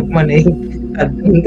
money. And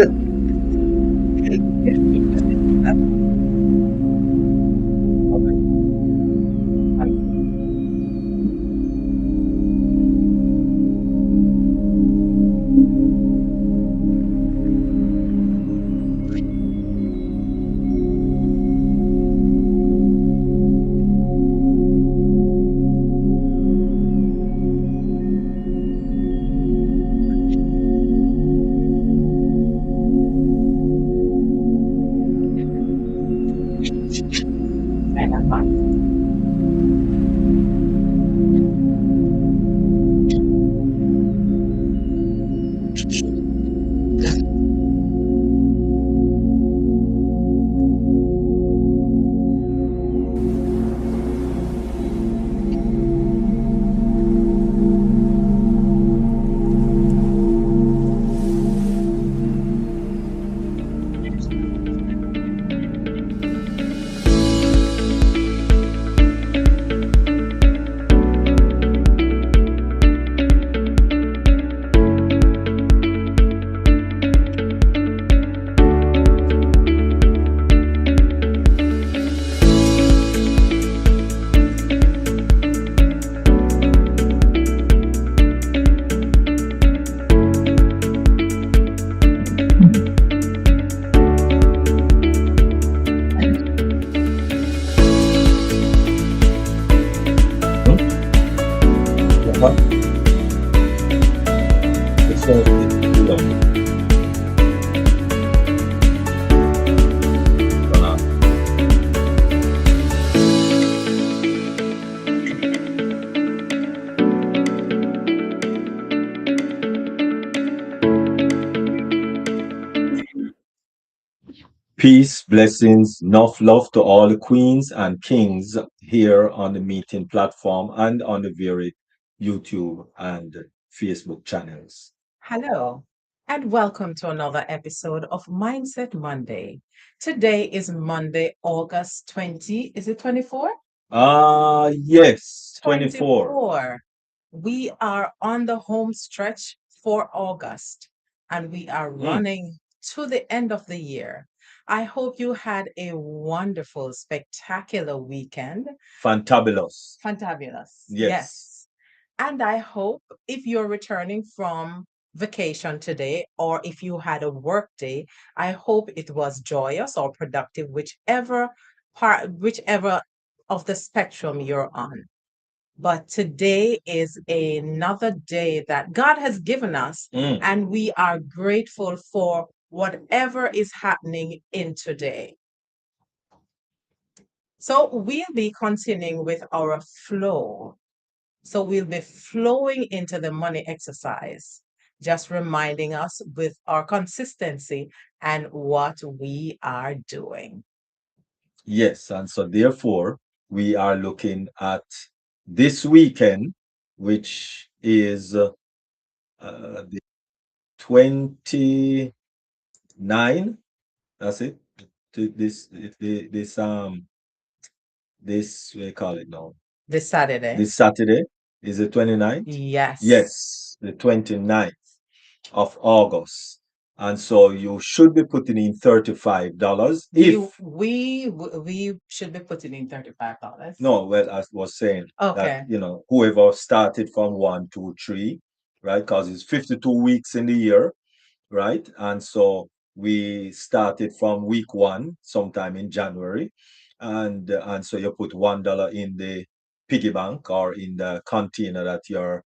Peace, blessings, enough love to all the queens and kings here on the meeting platform and on the various YouTube and Facebook channels. hello, and welcome to another episode of Mindset Monday. Today is Monday, August 20. Is it 24? Yes, 24. 24. We are on the home stretch for August, and we are Mm, running to the end of the year. I hope you had a wonderful, spectacular weekend. fantabulous. Fantabulous. Yes. Yes. And I hope if you're returning from vacation today or if you had a work day, I hope it was joyous or productive, whichever of the spectrum you're on. But today is another day that God has given us, Mm, and we are grateful for whatever is happening in today. So we'll be continuing with our flow. So we'll be flowing into the money exercise, just reminding us with our consistency and what we are doing. yes. And so, therefore, we are looking at this weekend, which is the 29. That's it. This we call it now. This Saturday. This Saturday is the 29th. Yes. Yes, the 29th of August. And so you should be putting in $35 if We should be putting in $35. no, well, I was saying that Okay. whoever started from one, two, three, right? Because it's 52 weeks in the year, right? And so we started from week one, sometime in January, and so you put $1 in the piggy bank or in the container that you're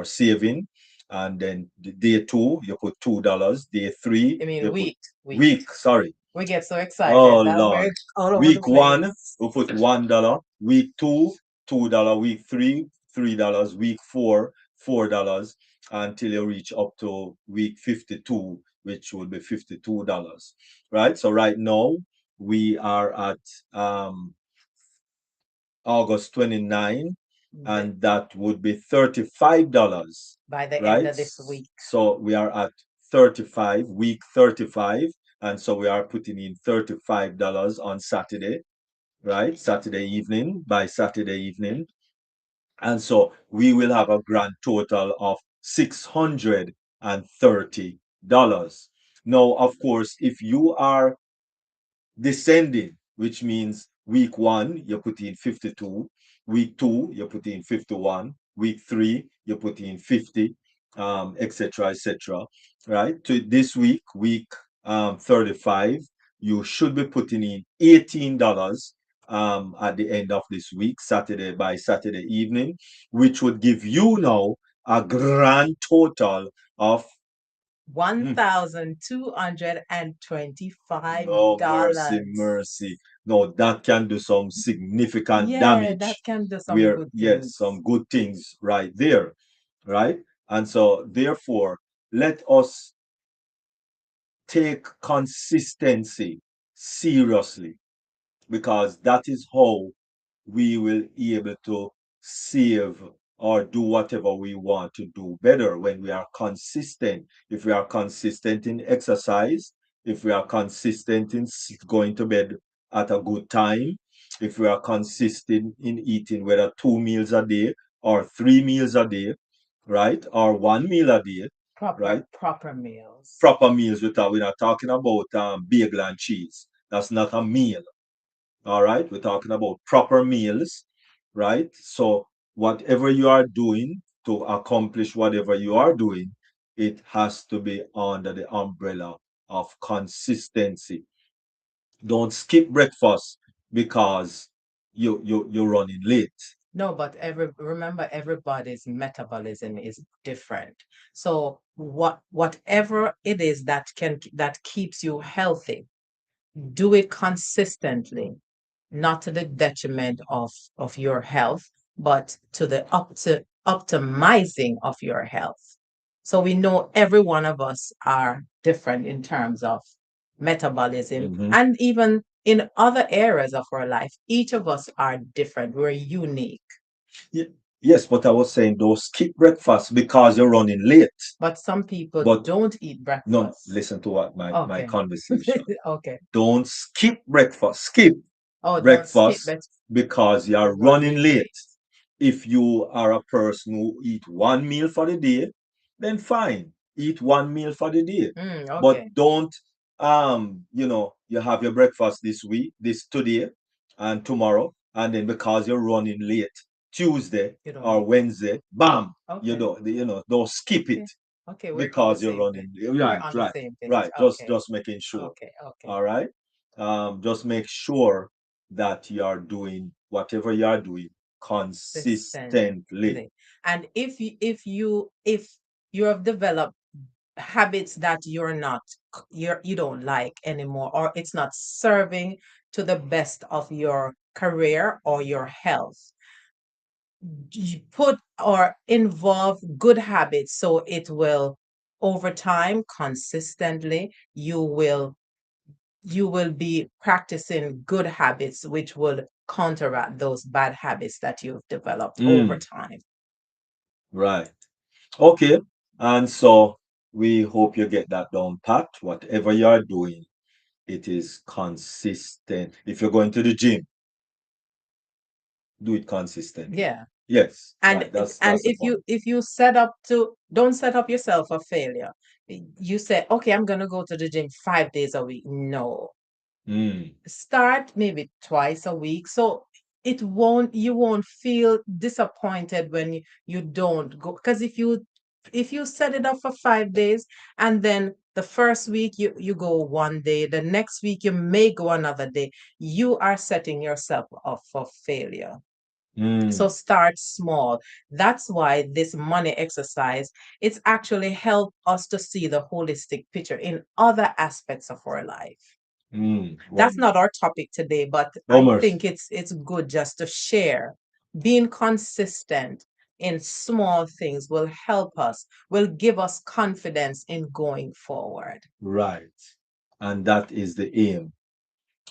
saving, and then day two you put $2, day three I mean, you put week. week, sorry, We get so excited oh that Lord, we're all over the week one place. you put $1, week two $2, week three $3, week four $4, until you reach up to week 52, which will be $52, right? So right now we are at August 29, and that would be $35, by the end right? of this week. So we are at 35, week 35, and so we are putting in $35 on Saturday, right? Saturday evening, by Saturday evening. And so we will have a grand total of $630. Now, of course, if you are descending, which means week one, you put in 52, week two, you put in 51, week three, you put in 50, etc., etc. Right? To this week, week 35, you should be putting in $18 at the end of this week, Saturday by Saturday evening, which would give you now a grand total of no mercy, $1,225. mercy. No, that can do some significant Yeah, that damage. can do some Where, good yes, things. some good things right there, right? And so, therefore, let us take consistency seriously, because that is how we will be able to save or do whatever we want to do better when we are consistent. If we are consistent in exercise, if we are consistent in going to bed at a good time, if we are consistent in eating whether 2 meals a day or 3 meals a day, right, or 1 meal a day, right, Proper meals. proper meals. We're not talking about bagel and cheese. That's not a meal. All right, we're talking about proper meals, right? So, whatever you are doing to accomplish whatever you are doing, it has to be under the umbrella of consistency. Don't skip breakfast because you're running late. No, but remember everybody's metabolism is different. So whatever it is that keeps you healthy, do it consistently, not to the detriment of your health, but to the optimizing of your health. So we know every one of us are different in terms of metabolism Mhm. and even in other areas of our life. Each of us are different. We're unique. Yes, but I was saying don't skip breakfast because you're running late. But some people But don't eat no, breakfast. listen to what my Okay. conversation. Okay. Don't skip breakfast. Skip Oh, don't skip breakfast it. because you are running Running late. late. If you are a person who eat 1 meal for the day, then fine, eat 1 meal for the day. But Okay. don't you have your breakfast this week, this today and tomorrow, and then because you're running late Tuesday You don't or eat it. Wednesday, bam, Okay. don't skip it Okay. Okay. We're on the because you're same page. running. We're Right, on the right, same page. right. Just Okay. just making sure. Okay. Okay. All right. Just make sure that you are doing whatever you are doing consistently. Consistently. And if you have developed habits that you don't like anymore, or it's not serving to the best of your career or your health, you put or involve good habits so it will over time consistently you will be practicing good habits which will counteract those bad habits that you've developed over Mm, time. right. Okay. And so we hope you get that down pat. Whatever you are doing, it is consistent. If you're going to the gym, do it consistently. Yeah. Yes, and right. That's and that's the if point. you set up to don't set up yourself for failure. You say, okay, I'm going to go to the gym 5 days a week. No, Mm, start maybe twice a week, so you won't feel disappointed when you don't go, because if you set it up for 5 days and then the first week you go one day, the next week you may go another day, you are setting yourself up for failure. So mm, start small. That's why this money exercise, it's actually help us to see the holistic picture in other aspects of our life. mm. That's not our topic today, but I Almost. think it's good just to share. Being consistent in small things will help us, will give us confidence in going forward. Right. And that is the aim.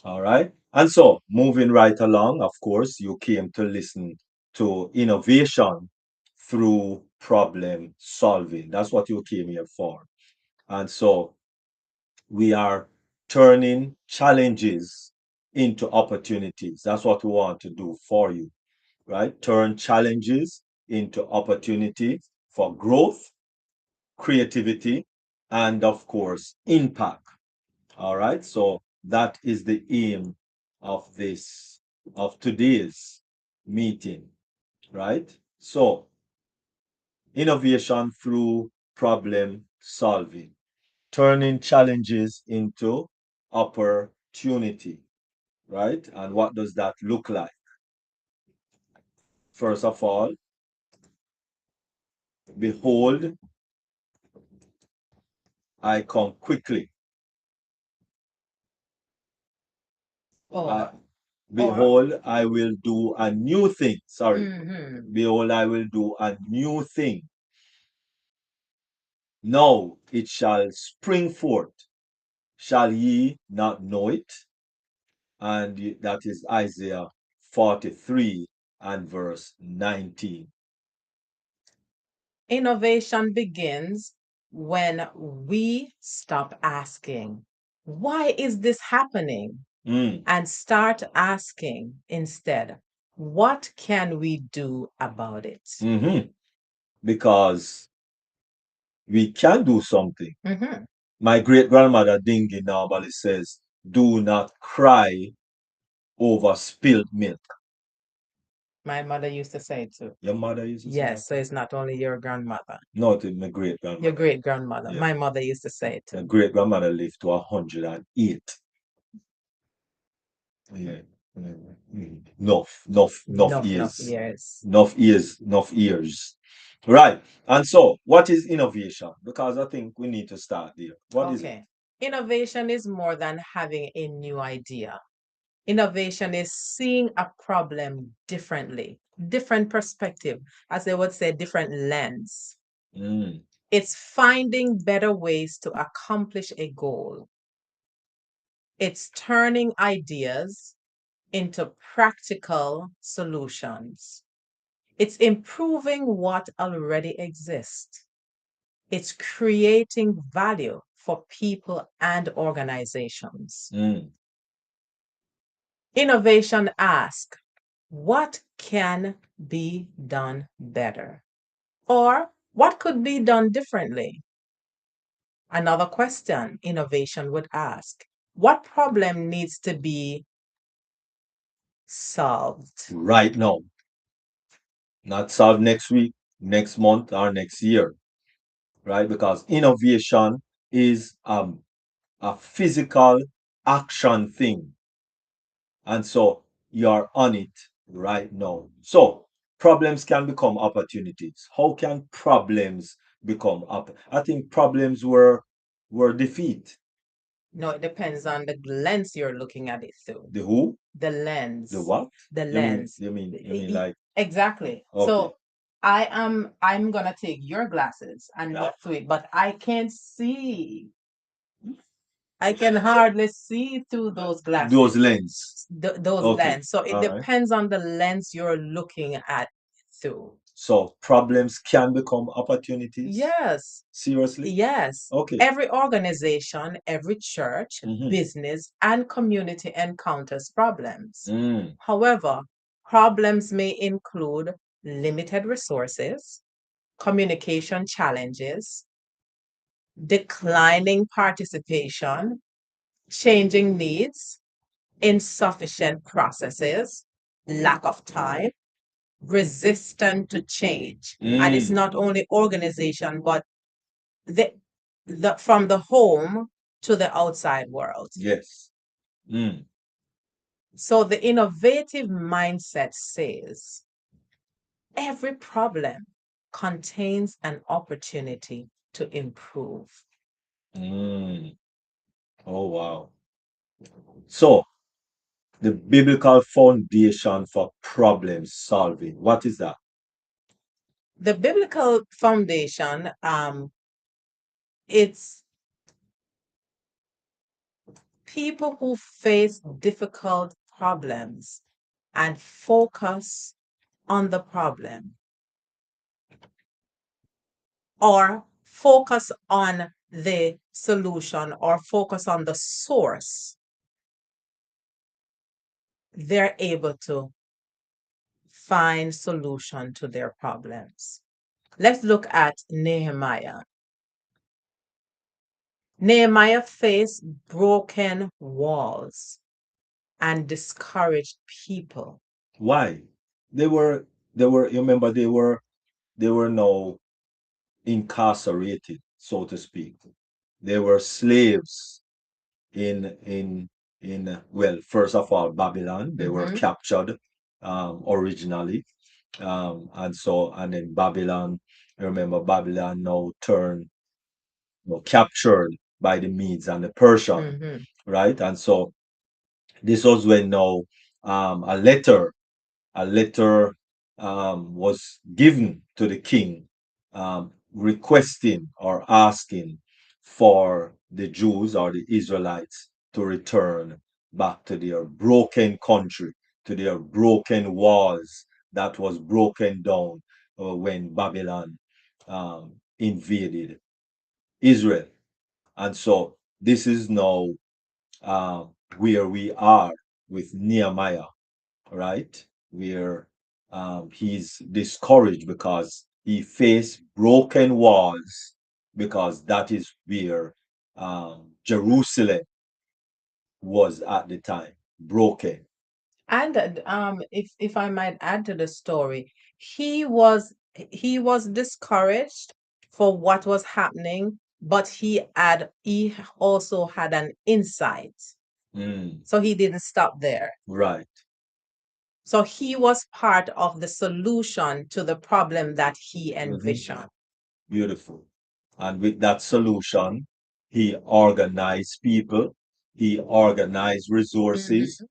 All right. And so, moving right along, of course, you came to listen to innovation through problem solving. That's what you came here for. And so, we are turning challenges into opportunities. That's what we want to do for you, right? Turn challenges into opportunities for growth, creativity, and of course, impact. All right. So that is the aim of of today's meeting, right? So innovation through problem solving, turning challenges into opportunity, right? And what does that look like? First of all, behold, I come quickly. Or, or, Behold, I will do a new thing. Sorry. mhm. Behold, I will do a new thing. Now it shall spring forth. Shall ye not know it? And that is Isaiah 43 and verse 19. Innovation begins when we stop asking, why is this happening? Mm. And start asking instead, what can we do about it? Mm-hmm. Because we can do something. Mm-hmm. My great grandmother Dingy normally says, do not cry over spilled milk. My mother used to say it too. Your mother used to say Yes, that so too? it's not only your grandmother, No, it is my great your grandmother. great grandmother. Yeah. My mother used to say it My too. great grandmother lived to 108. Yeah. Enough Enough years. years. Enough years. Right. And so, what is innovation? Because I think we need to start there. What is it? Okay. Innovation is more than having a new idea. Innovation is seeing a problem differently, different perspective, as they would say, different lens. Mm. It's finding better ways to accomplish a goal. It's turning ideas into practical solutions. It's improving what already exists. It's creating value for people and organizations. Mm. Innovation asks, what can be done better? Or what could be done differently? Another question innovation would ask, what problem needs to be solved? Right now. Not solved next week, next month, or next year. Right? Because innovation is a physical action thing. And so you're on it right now. So problems can become opportunities. How can problems become up? I think problems were defeat. No, it depends on the lens you're looking at it through. The who? The lens. The what? The You mean lens. you mean like Exactly. okay. So I'm gonna take your glasses and look through it, but I can't see. I can hardly see through those glasses. Those lens. Those Okay. lens. So it All right. depends on the lens you're looking at through. So problems can become opportunities? Yes. Seriously? Yes. Okay. Every organization, every church, Mhm. business, and community encounters problems. Mm. However, problems may include limited resources, communication challenges, declining participation, changing needs, insufficient processes, lack of time, resistant to change. And it's not only organization, but the, from the home to the outside world. Yes. Mm. So the innovative mindset says every problem contains an opportunity to improve. Mm. Oh wow. So the biblical foundation for problem solving. What is that? The biblical foundation, it's people who face difficult problems and focus on the problem or focus on the solution or focus on the source, they're able to find solution to their problems. Let's look at Nehemiah. Nehemiah faced broken walls and discouraged people. Why? They were you remember they were now incarcerated, so to speak. They were slaves in well, first of all, Babylon. They were Mhm, captured originally, and then Babylon. I remember Babylon now turned, captured by the Medes and the Persian, mhm. right? And so this was when now a letter was given to the king, requesting or asking for the Jews or the Israelites to return back to their broken country, to their broken walls that was broken down when Babylon invaded Israel. And so this is now where we are with Nehemiah, right? Where he's discouraged because he faced broken walls, because that is where Jerusalem was at the time, broken. And if I might add to the story, he was discouraged for what was happening, but he also had an insight. Mm, So he didn't stop there. right. So he was part of the solution to the problem that he Mhm. envisioned. Beautiful. And with that solution, he organized people, he organized resources, Mhm.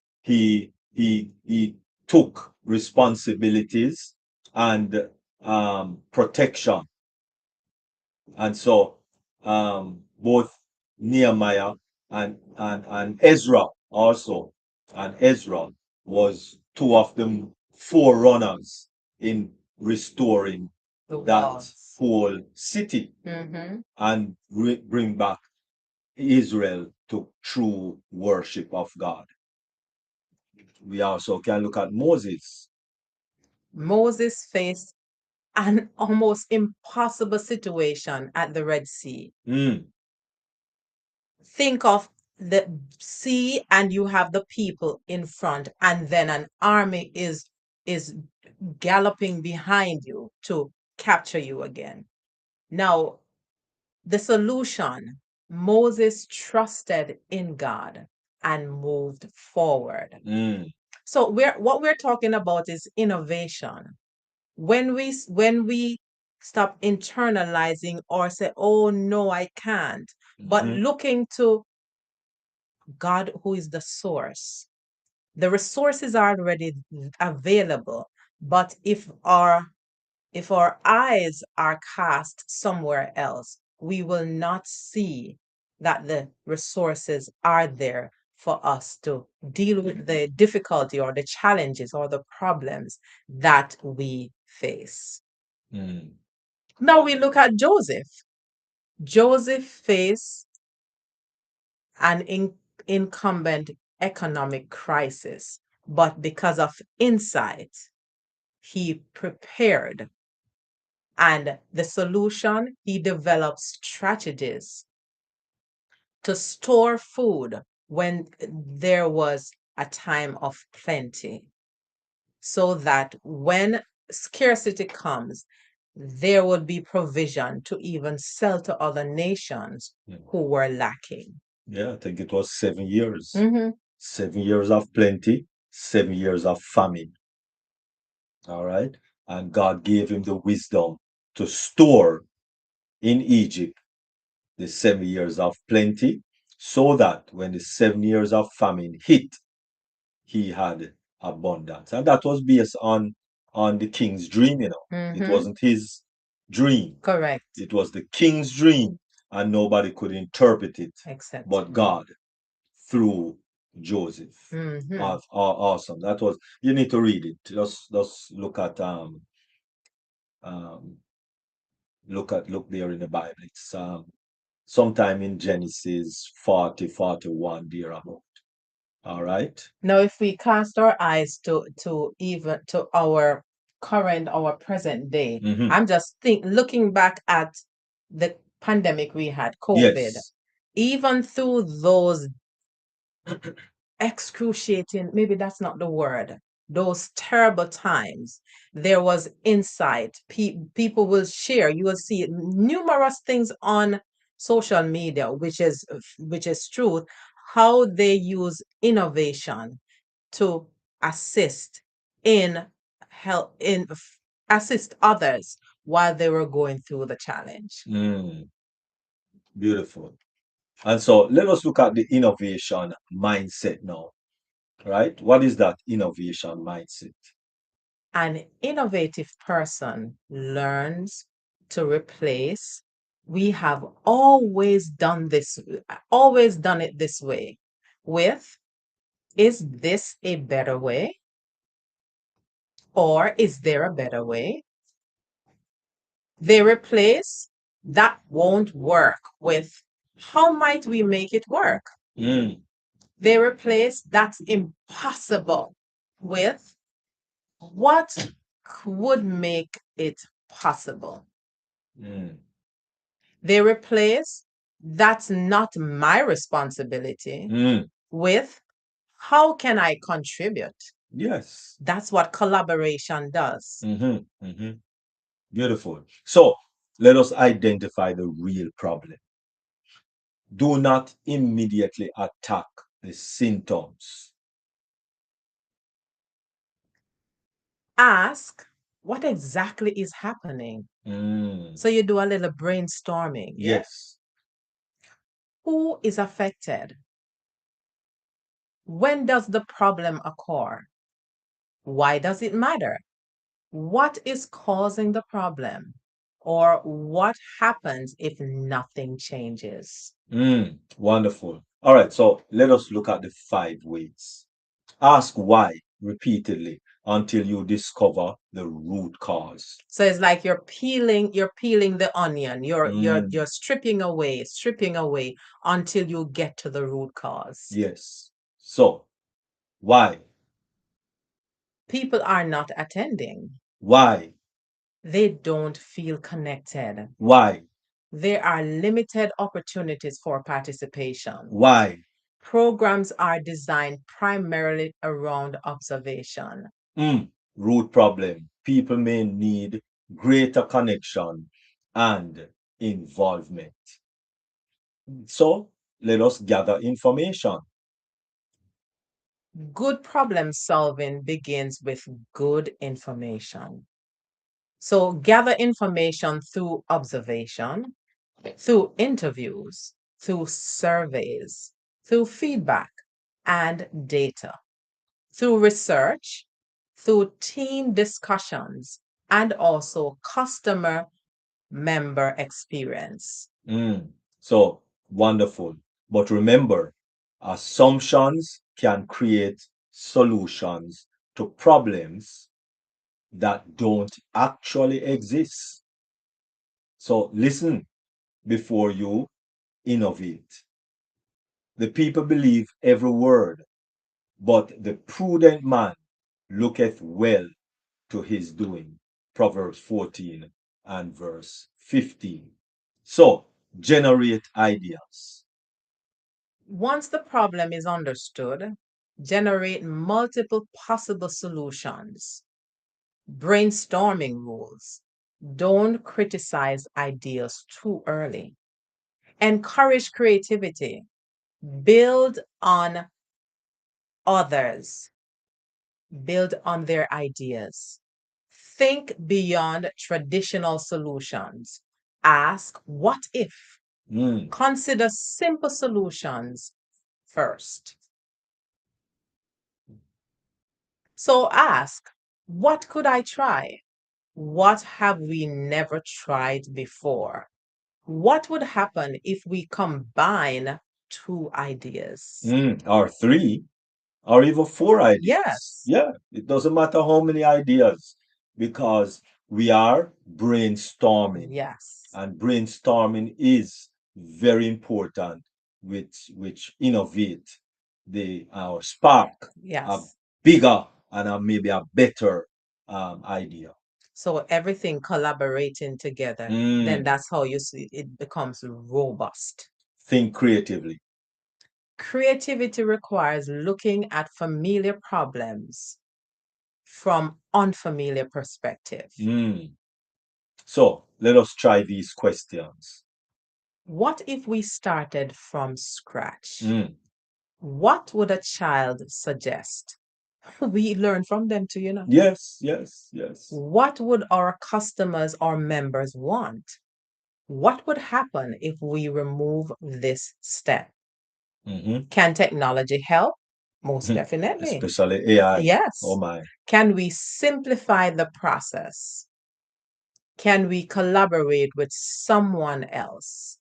he took responsibilities and protection. And so both Nehemiah and Ezra also, and Ezra was two of the forerunners in restoring The that walls. whole city Hmm. and bring back Israel to true worship of God. We also can look at Moses. Moses faced an almost impossible situation at the Red Sea. Mm, Think of the sea and you have the people in front, and then an army is galloping behind you to capture you again. Now, the solution, Moses trusted in God and moved forward. mm, So what we're talking about is innovation. When we stop internalizing or say, oh no, I can't, but mhm, looking to God, who is the source. The resources are already available, but if our eyes are cast somewhere else, we will not see that the resources are there for us to deal with the difficulty or the challenges or the problems that we face. mm, Now we look at Joseph. Joseph faced an incumbent economic crisis, but because of insight, he prepared. And the solution, he developed strategies to store food when there was a time of plenty, so that when scarcity comes, there would be provision to even sell to other nations yeah. who were lacking. Yeah, I think it was 7 years. Mhm. 7 years of plenty, 7 years of famine. All right. And God gave him the wisdom to store in Egypt the 7 years of plenty, so that when the 7 years of famine hit, he had abundance. And that was based on the king's dream. It Mhm. wasn't his dream. Correct. It was the king's dream, and nobody could interpret it Except but God through Joseph. Mhm. Awesome. That was, you need to read it. Just um look there in the Bible. It's sometime in Genesis 40, 41 thereabout. All right. Now, if we cast our eyes to even to our present day, Mm-hmm. I'm just looking back at the pandemic we had, COVID. Yes. even through those excruciating, maybe that's not the word, those terrible times, there was insight. People will share. You will see numerous things on social media, which is truth, how they use innovation to assist in help in assist others while they were going through the challenge. Mm, beautiful. And so let us look at the innovation mindset now, right? What is that innovation mindset? An innovative person learns to replace. We have always done it this way, with, is this a better way? Or is there a better way? They replace that won't work with, how might we make it work? Mm, They replace that's impossible with, what would make it possible? mm, They replace that's not my responsibility mm. with, how can I contribute? Yes. That's what collaboration does. Beautiful. So let us identify the real problem. Do not immediately attack the symptoms. Ask, what exactly is happening? Mm, So you do a little brainstorming. Yeah. yes. Who is affected? When does the problem occur? Why does it matter? What is causing the problem? Or what happens if nothing changes? Wonderful. All right, so let us look at the 5 ways. Ask why repeatedly until you discover the root cause. So it's like you're peeling the onion. You're Mm, you're stripping away until you get to the root cause. yes. So, why? People are not attending. Why? They don't feel connected. Why? There are limited opportunities for participation. Why? Programs are designed primarily around observation. Mm, root problem. People may need greater connection and involvement. So, let us gather information. Good problem solving begins with good information. So gather information through observation, through interviews, through surveys, through feedback and data, through research, through team discussions, and also customer member experience. Mm, so, wonderful. But remember, assumptions can create solutions to problems that don't actually exist. So, listen before you innovate. The people believe every word, but the prudent man looketh well to his doing. Proverbs 14 and verse 15. So, generate ideas. Once the problem is understood, generate multiple possible solutions. Brainstorming rules. Don't criticize ideas too early. Encourage creativity. Build on others. Build on their ideas. Think beyond traditional solutions. Ask, what if? Mm, Consider simple solutions first. So ask, what could I try? What have we never tried before? What would happen if we combine two ideas? or three, or even 4 ideas. Yes, Yeah, it doesn't matter how many ideas because we are brainstorming, yes, and brainstorming is very important, which innovate the our spark a yes. bigger and maybe a better idea. So everything collaborating together, then Mm, that's how you see it becomes robust. Think creatively. Creativity requires looking at familiar problems from unfamiliar perspective. Mm. So let us try these questions. What if we started from scratch? Mm. What would a child suggest? We learn from them too, Yes, yes, yes. What would our customers or members want? What would happen if we remove this step? Hmm. Can technology help? Most definitely. Especially AI. Oh Yes. my. Can we simplify the process? Can we collaborate with someone else?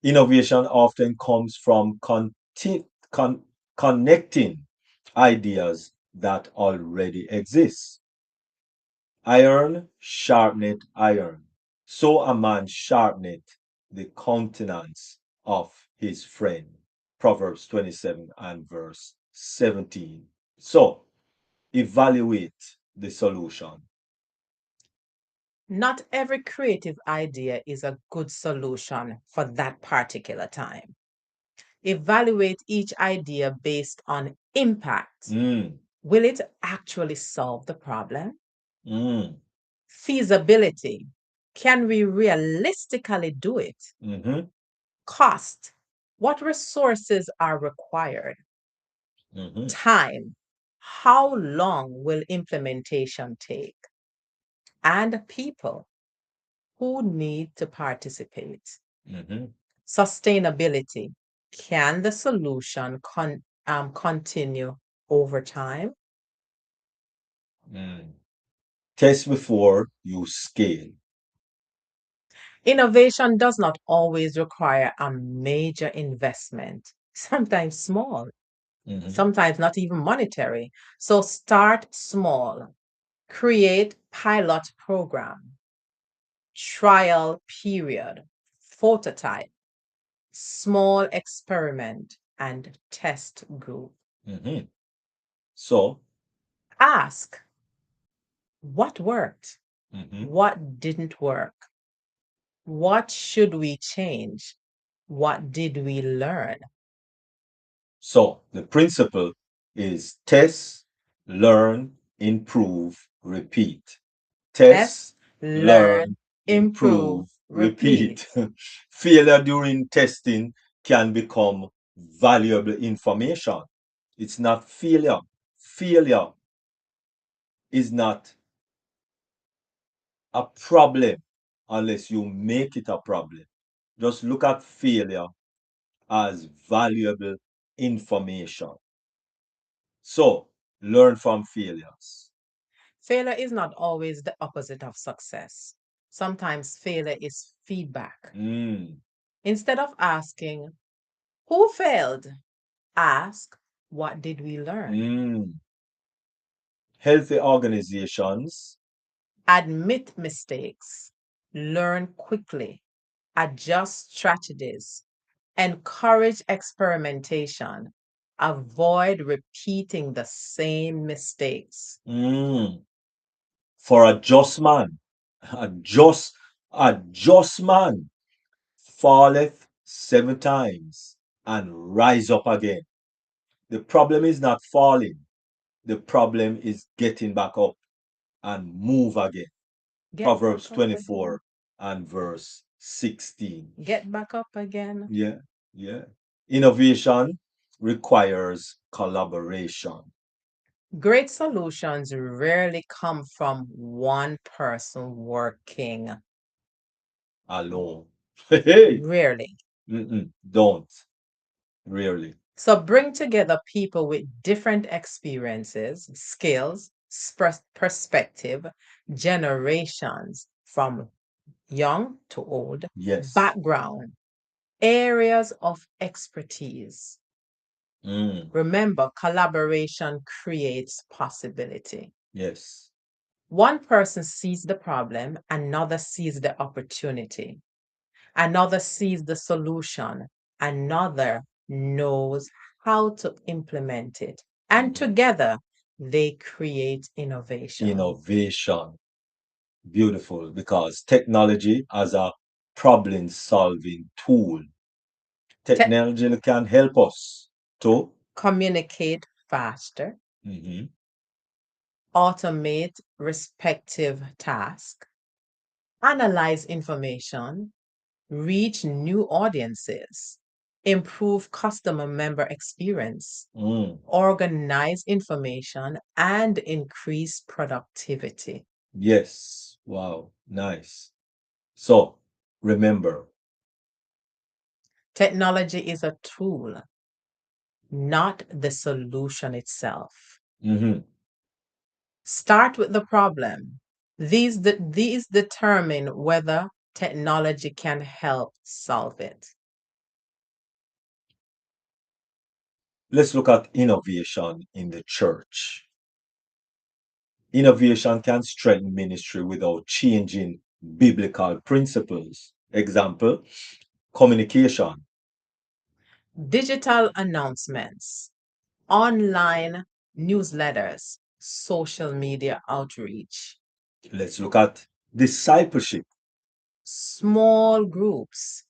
Innovation often comes from con- connecting ideas that already exist. Iron sharpeneth iron. So a man sharpeneth the countenance of his friend. Proverbs 27 and verse 17. So evaluate the solution. Not every creative idea is a good solution for that particular time. Evaluate each idea based on impact. Mm, Will it actually solve the problem? mm, Feasibility. Can we realistically do it? mm-hmm, Cost. What resources are required? mm-hmm, Time. How long will implementation take? And people who need to participate. mm-hmm, Sustainability. Can the solution continue over time? mm. Test before you scale. Innovation does not always require a major investment, sometimes small, Mm-hmm, sometimes not even monetary. So start small, create pilot program, trial period, prototype, small experiment, and test group. mm-hmm. So, Ask what worked, mm-hmm. what didn't work, what should we change, what did we learn. So the principle is test, learn, improve, repeat. Test, Test, learn, learn, improve, improve, repeat. repeat. Failure during testing can become valuable information. It's not failure. Failure is not a problem unless you make it a problem. Just look at failure as valuable information. So, learn from failures. Failure is not always the opposite of success. Sometimes failure is feedback. Mm, Instead of asking, who failed? Ask, what did we learn? mm. Healthy organizations, Admit mistakes, learn quickly, adjust strategies, encourage experimentation, avoid repeating the same mistakes. mm, for a just man, a just man falleth 7 times and rise up again. The problem is not falling. The problem is getting back up and move again. Get back Proverbs up again. 24 and verse 16. Get back up again. Yeah, yeah. Innovation requires collaboration Great solutions rarely come from one person working. alone. Hey, Rarely. don't, really. So bring together people with different experiences, skills, perspective, generations from young to old, Yes. background, areas of expertise. Mm, Remember, collaboration creates possibility. yes. One person sees the problem, another sees the opportunity, another sees the solution, another knows how to implement it. And Mhm. together, they create innovation. Innovation. Beautiful because technology as a problem solving tool. Te- Technology can help us to communicate faster, mhm, automate respective tasks, analyze information, reach new audiences, improve customer member experience, mm, organize information, and increase productivity. yes. Wow, nice. So remember, Technology is a tool, not the solution itself. mhm, Start with the problem. These determine whether technology can help solve it. let's look at innovation in the church. Innovation can strengthen ministry without changing biblical principles. Example, communication. Digital announcements, online newsletters, social media outreach, Let's look at discipleship. small groups,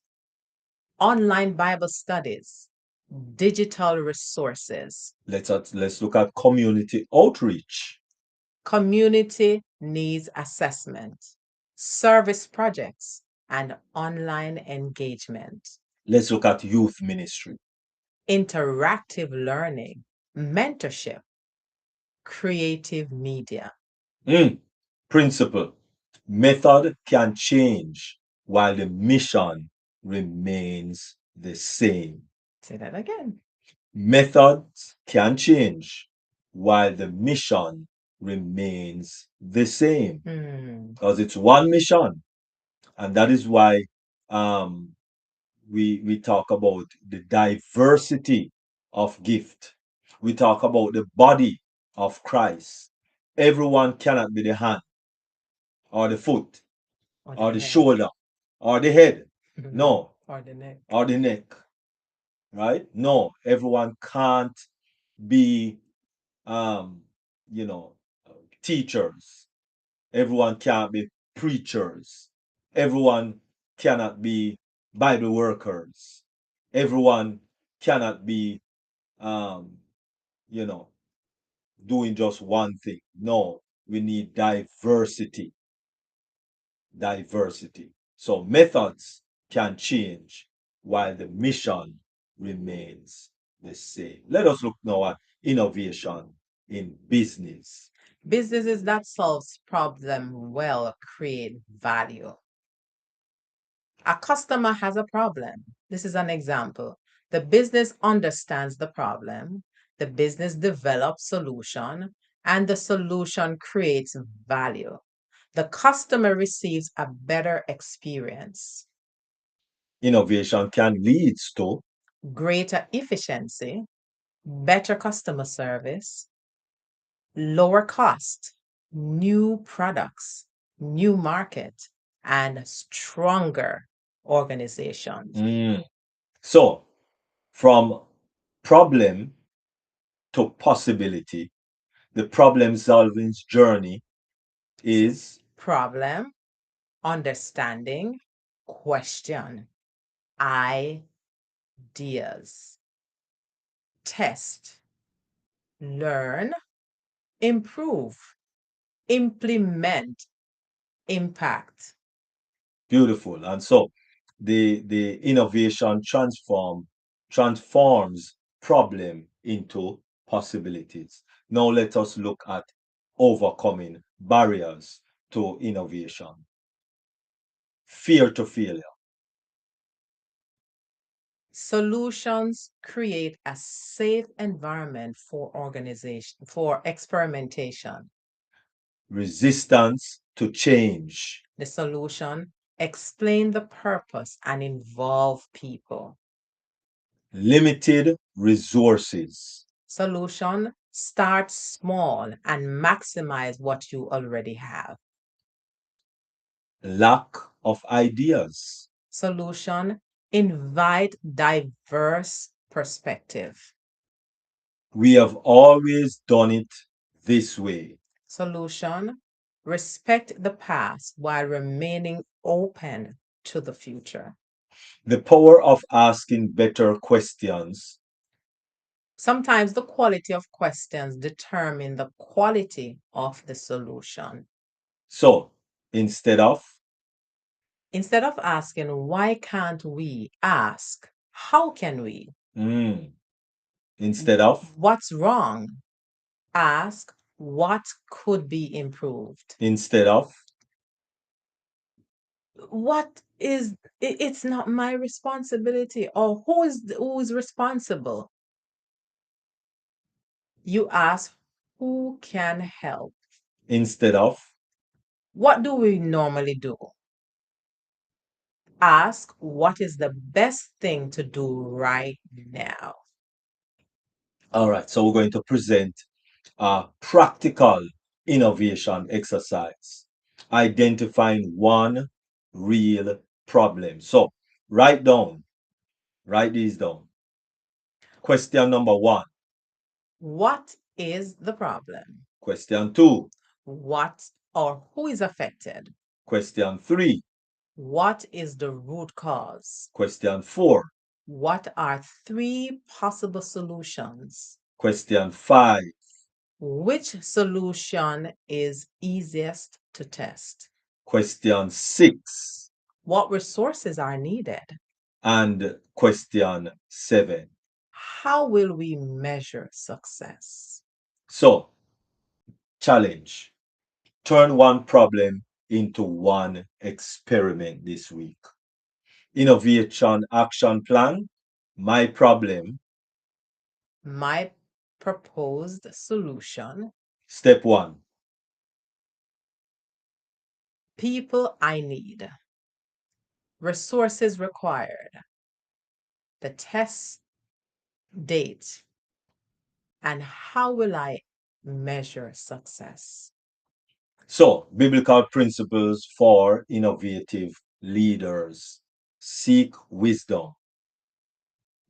online Bible studies, digital resources, Let's look at community outreach. community needs assessment, service projects, and online engagement, Let's look at youth ministry. interactive learning, mentorship, creative media. Mm, principle. Method can change while the mission remains the same. Say that again. Methods can change while the mission remains the same Hmm. because it's one mission. And that is why um, we talk about the diversity of gift. We talk about the body of Christ. Everyone cannot be the hand or the foot Or the or the head. shoulder or the head. No, Or the neck. or the neck, right? No, everyone can't be, um, you know, teachers. Everyone can't be preachers. Everyone cannot be Bible workers. Everyone cannot be, um, you know, doing just one thing. No, we need diversity. Diversity. So methods can change while the mission remains the same. Let us look now at innovation in business. Businesses that solves problem well create value. A customer has a problem. This is an example. The business understands the problem, the business develops solution, and the solution creates value. The customer receives a better experience, Innovation can lead to greater efficiency, better customer service, lower cost, new products, new market, and stronger organizations. mm, so from problem to possibility. The problem solving journey is Problem, understanding, question, ideas, test, learn, improve, implement, impact. beautiful. And so the innovation transforms problem into possibilities. Now let us look at overcoming barriers to innovation. Fear to failure. Solutions create a safe environment for organization, for experimentation. Resistance to change. The solution, explain the purpose and involve people. Limited resources. Solution, start small and maximize what you already have. Lack of ideas. Solution, invite diverse perspective. We have always done it this way. Solution, respect the past while remaining open to the future. The power of asking better questions. Sometimes the quality of questions determine the quality of the solution. So instead of, Instead of asking, why can't we, ask, how can we? mm, instead of, What's wrong? Ask, what could be improved? instead of, What is, it's not my responsibility, or who is responsible? You ask, who can help? instead of. What do we normally do? Ask, what is the best thing to do right now? All right, so we're going to present a practical innovation exercise, identifying one real problem. So write these down. Question number one. What is the problem? Question two. What or who is affected? Question three. What is the root cause? Question four. What are three possible solutions? Question five. Which solution is easiest to test? Question six. What resources are needed? And question seven. How will we measure success? So, challenge. Turn one problem into one experiment this week. Innovation action plan. My problem. My proposed solution. Step one. People I need. Resources required. The test date. And how will I measure success? So, biblical principles for innovative leaders. Seek wisdom.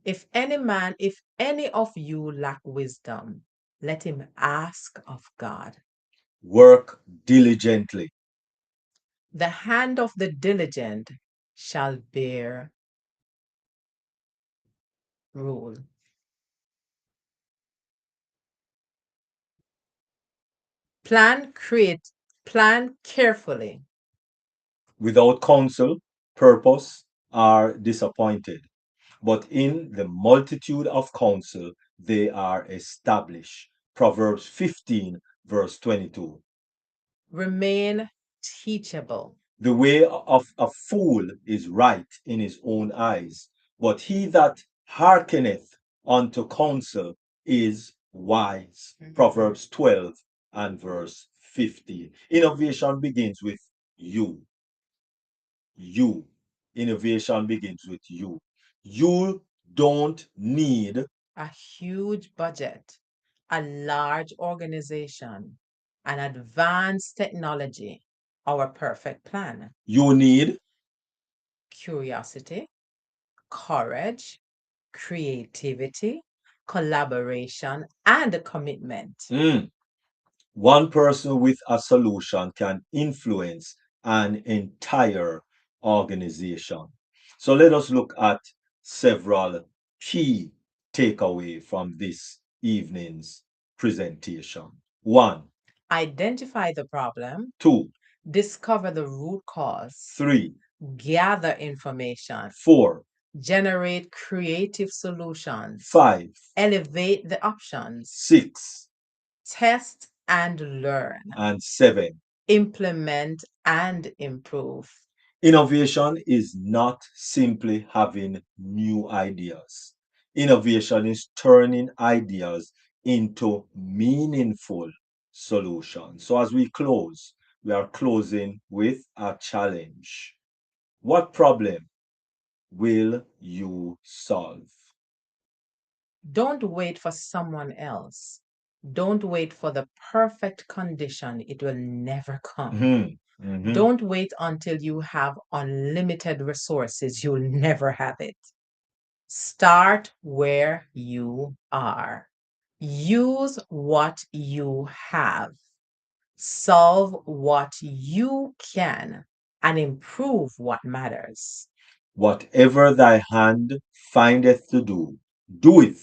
If any of you lack wisdom, let him ask of God. Work diligently. The hand of the diligent shall bear rule. Plan carefully. Without counsel, purpose are disappointed. But in the multitude of counsel, they are established. Proverbs 15, verse 22. Remain teachable. The way of a fool is right in his own eyes, but he that hearkeneth unto counsel is wise. Proverbs 12 and verse 15. Innovation begins with you. You. Innovation begins with you. You don't need, A huge budget, a large organization, an advanced technology, our perfect plan. you need Curiosity, courage, creativity, collaboration, and a commitment. mm, one person with a solution can influence an entire organization. So let us look at several key takeaway from this evening's presentation. One, Identify the problem, two, discover the root cause, three, gather information, four, generate creative solutions, five, elevate the options, six, test and learn, and seven. implement and improve. Innovation is not simply having new ideas. Innovation is turning ideas into meaningful solutions. So, as we close, we are closing with a challenge. What problem will you solve? Don't wait for someone else. Don't wait for the perfect condition. It will never come. Mhm, mhm. Don't wait until you have unlimited resources. You'll never have it. Start where you are. Use what you have. Solve what you can. and improve what matters. Whatever thy hand findeth to do, do it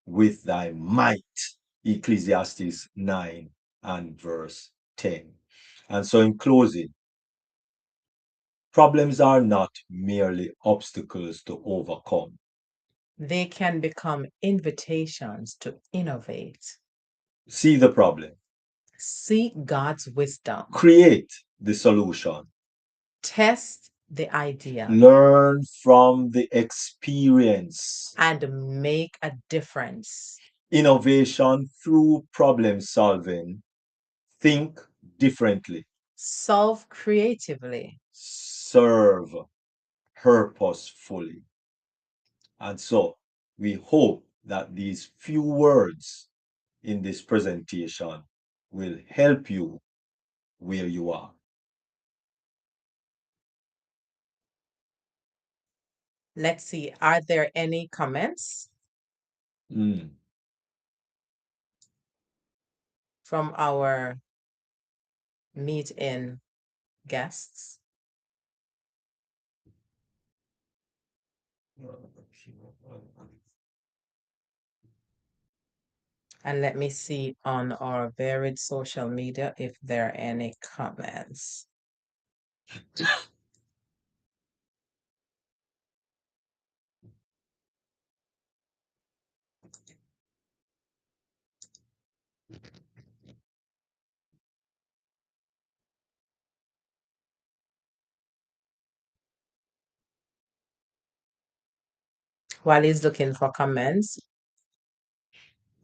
with thy might. Ecclesiastes 9 and verse 10. And so, in closing, problems are not merely obstacles to overcome. They can become invitations to innovate. See the problem, Seek God's wisdom. create the solution, Test the idea learn from the experience. and make a difference. Innovation through problem solving. Think differently. Solve creatively. Serve purposefully. And so we hope that these few words in this presentation will help you where you are. Let's see, are there any comments Mm. from our meet in guests? And let me see on our varied social media if there are any comments. While he's looking for comments,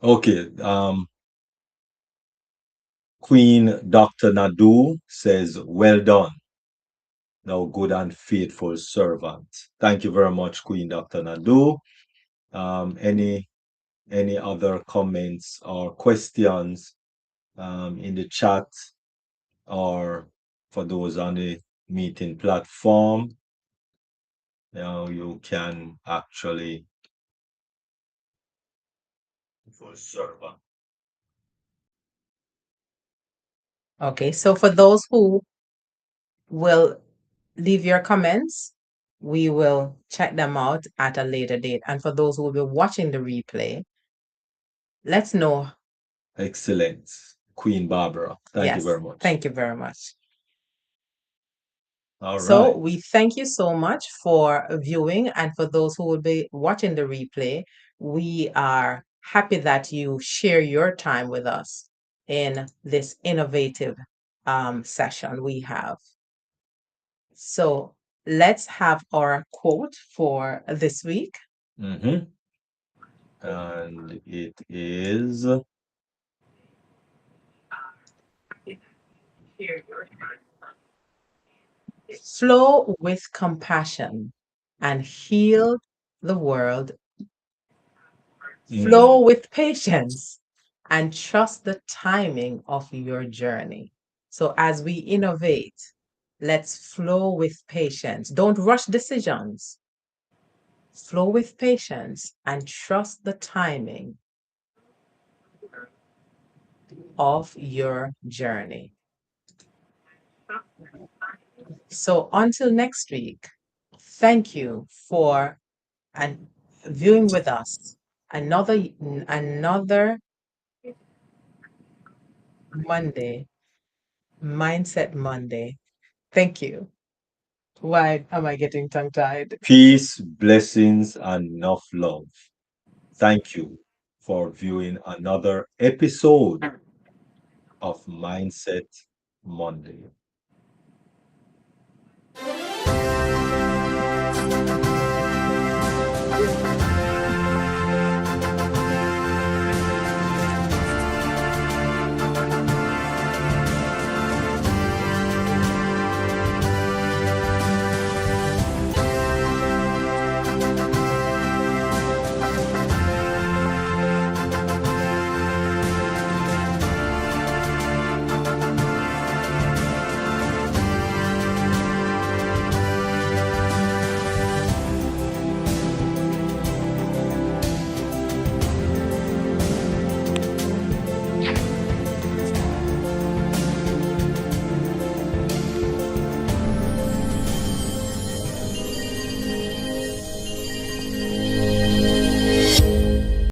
Okay. Queen Dr. Nadu says, well done, thou good and faithful servant. Thank you very much, Queen Dr. Nadu. Any other comments or questions in the chat or for those on the meeting platform? Now you can actually full servant. okay, so for those who will leave your comments, we will check them out at a later date. And for those who will be watching the replay, let's know. Excellent. Queen Barbara. Thank you Yes, very much. thank you very much. All So right. we thank you so much for viewing, and for those who will be watching the replay, we are happy that you share your time with us in this innovative session we have. So let's have our quote for this week. And it is Flow with compassion and heal the world. Flow with patience and trust the timing of your journey. So, as we innovate, let's flow with patience. Don't rush decisions. Flow with patience and trust the timing of your journey. So, until next week, thank you for and viewing with us another Monday, Mindset Monday. Thank you. Why am I getting tongue tied? peace, blessings, and enough love. Thank you for viewing another episode of Mindset Monday.